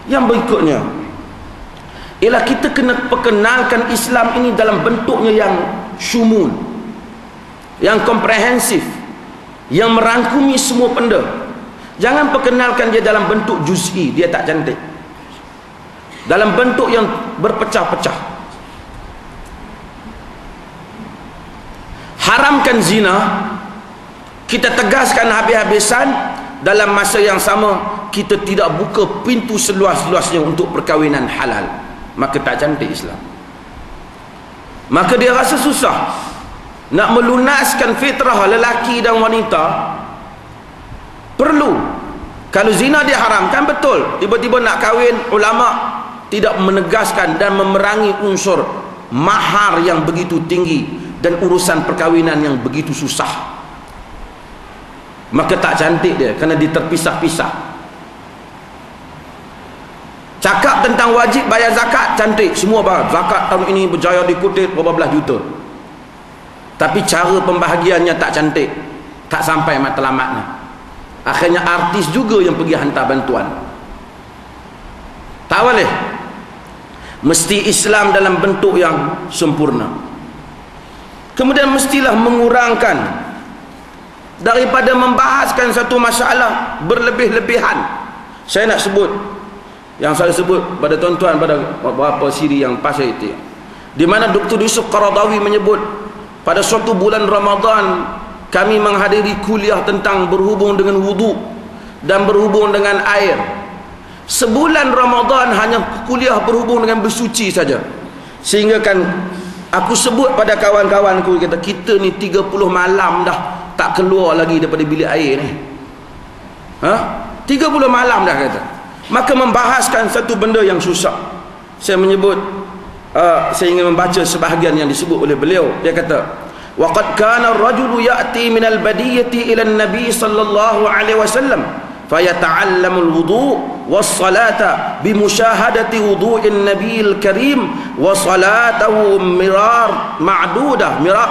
Yang berikutnya ialah kita kena perkenalkan Islam ini dalam bentuknya yang syumul, yang komprehensif, yang merangkumi semua benda. Jangan perkenalkan dia dalam bentuk juz'i, dia tak cantik, dalam bentuk yang berpecah-pecah. Haramkan zina, kita tegaskan habis-habisan. Dalam masa yang sama kita tidak buka pintu seluas-luasnya untuk perkahwinan halal, maka tak cantik Islam. Maka dia rasa susah nak melunaskan fitrah lelaki dan wanita. Perlu, kalau zina diharamkan, betul, tiba-tiba nak kahwin, ulama tidak menegaskan dan memerangi unsur mahar yang begitu tinggi dan urusan perkahwinan yang begitu susah. Maka tak cantik dia, kerana dia terpisah-pisah. Cakap tentang wajib bayar zakat, cantik, semua bayar zakat tahun ini berjaya dikutip berapa belas juta. Tapi cara pembahagiannya tak cantik, tak sampai matlamatnya. Akhirnya artis juga yang pergi hantar bantuan. Tak boleh. Mesti Islam dalam bentuk yang sempurna. Kemudian mestilah mengurangkan daripada membahaskan satu masalah berlebih-lebihan. Saya nak sebut yang saya sebut pada tuan-tuan pada beberapa siri yang pasal itu, di mana Dr. Yusuf Qaradawi menyebut pada suatu bulan Ramadan kami menghadiri kuliah tentang berhubung dengan wudu dan berhubung dengan air. Sebulan Ramadan hanya kuliah berhubung dengan bersuci saja, sehingga kan aku sebut pada kawan-kawanku, kata kita ni 30 malam dah tak keluar lagi daripada bilik air ni. 30 malam dah kata. Maka membahaskan satu benda yang susah. Saya menyebut saya ingin membaca sebahagian yang disebut oleh beliau. Dia kata, waqad kana ar-rajulu ya'ti min al-badiyati ila an-nabi sallallahu alaihi wasallam fayata'allamu al-wudu' was-salata bimusyahadati wudu'in nabiyil karim wa salatahu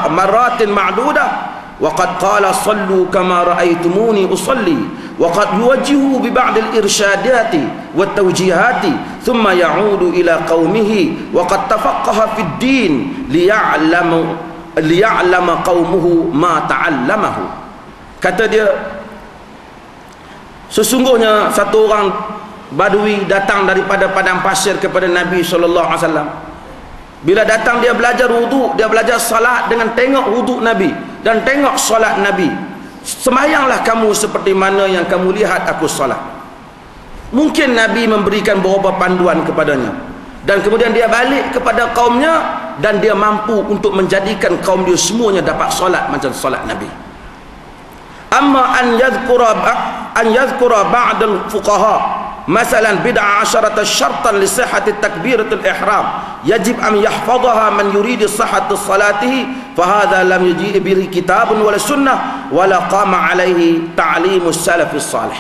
maratin ma'dudah. وقد قال صلوا كما رأيتموني أصلي وقد يوجهه ببعض الإرشادات والتوجيهات ثم يعود إلى قومه وقد تفقه في الدين ليعلم قومه ما تعلمه. Kata dia, sesungguhnya satu orang Badui datang daripada padang pasir kepada Nabi SAW. Bila datang dia belajar wudu, dia belajar salat dengan tengok wudu Nabi dan tengok solat Nabi. Sembahyanglah kamu seperti mana yang kamu lihat aku solat. Mungkin Nabi memberikan beberapa panduan kepadanya, dan kemudian dia balik kepada kaumnya dan dia mampu untuk menjadikan kaum dia semuanya dapat solat macam solat Nabi. Amma an yadhkura ba'd al-fuqaha مثلا 12 شرطا لصحة تكبيرة الإحرام يجب أن يحفظها من يريد صحة صلاته فهذا لم يجيء به كتاب ولا سنة ولا قام عليه تعليم السلف الصالح.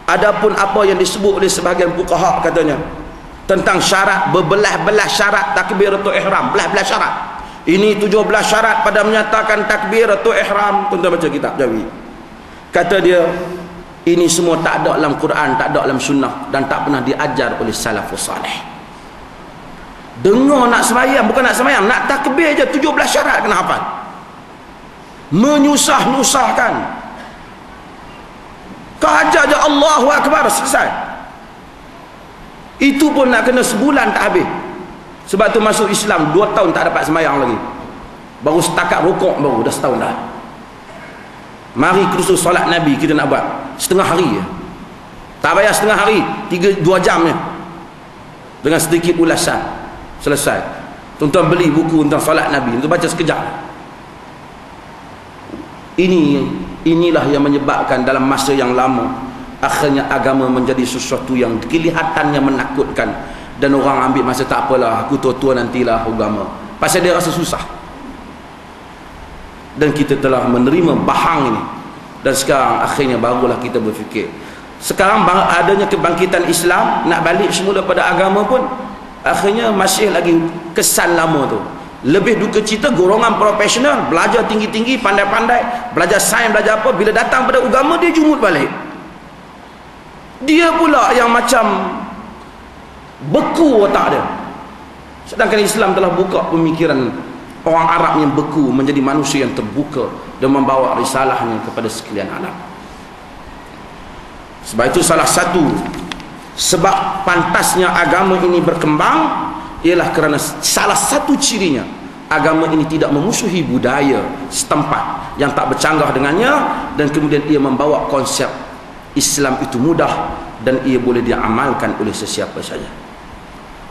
Adapun apa yang disebut oleh sebahagian fuqaha katanya tentang syarat, berbelah-belah syarat takbiratul ihram, belah-belah syarat. Ini 17 syarat pada menyatakan takbiratul ihram. Tuan-tuan baca kitab Jawi. Kata dia, ini semua tak ada dalam Quran, tak ada dalam sunnah, dan tak pernah diajar oleh salafus salih. Dengar nak sembahyang, bukan nak sembahyang, nak takbir je 17 syarat kena hafal. Menyusah-nyusahkan. Kau ajar je Allahu Akbar, selesai. Itu pun nak kena sebulan tak habis. Sebab tu masuk Islam 2 tahun tak dapat sembahyang lagi. Baru setakat rukuk baru dah setahun dah. Mari kursus solat Nabi kita nak buat setengah hari je. Tak payah setengah hari, 2 jam je, dengan sedikit ulasan, selesai. Tuan-tuan beli buku tentang solat Nabi, tuan baca sekejap. Inilah yang menyebabkan dalam masa yang lama akhirnya agama menjadi sesuatu yang kelihatannya menakutkan, dan orang ambil masa tak apalah, aku tua-tua nantilah agama, pasal dia rasa susah. Dan kita telah menerima bahang ini, dan sekarang akhirnya barulah kita berfikir. Sekarang adanya kebangkitan Islam, nak balik semula pada agama pun akhirnya masih lagi kesan lama tu. Lebih duka cita golongan profesional, belajar tinggi-tinggi, pandai-pandai, belajar sains, belajar apa, bila datang pada agama dia jumut balik. Dia pula yang macam beku otak dia. Sedangkan Islam telah buka pemikiran orang Arab yang beku menjadi manusia yang terbuka dan membawa risalahnya kepada sekalian alam. Sebab itu salah satu sebab pantasnya agama ini berkembang ialah kerana salah satu cirinya agama ini tidak memusuhi budaya setempat yang tak bercanggah dengannya, dan kemudian ia membawa konsep Islam itu mudah dan ia boleh diamalkan oleh sesiapa saja.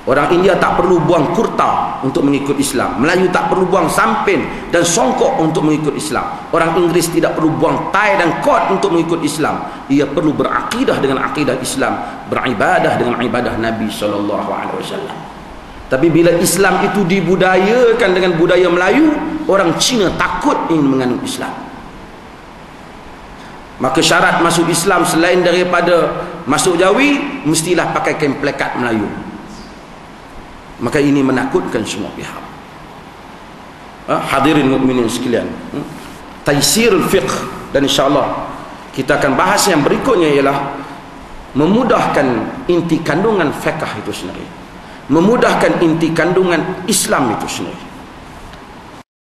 Orang India tak perlu buang kurta untuk mengikut Islam. Melayu tak perlu buang sampin dan songkok untuk mengikut Islam. Orang Inggeris tidak perlu buang tie dan kot untuk mengikut Islam. Ia perlu berakidah dengan akidah Islam, beribadah dengan ibadah Nabi SAW. Tapi bila Islam itu dibudayakan dengan budaya Melayu, orang Cina takut ingin menganut Islam. Maka syarat masuk Islam selain daripada masuk Jawi, mestilah pakai kain plekat Melayu. Maka ini menakutkan semua pihak. Hadirin mukminin sekalian, taysirul fiqh, dan insyaAllah kita akan bahas yang berikutnya ialah memudahkan inti kandungan fiqh itu sendiri, memudahkan inti kandungan Islam itu sendiri.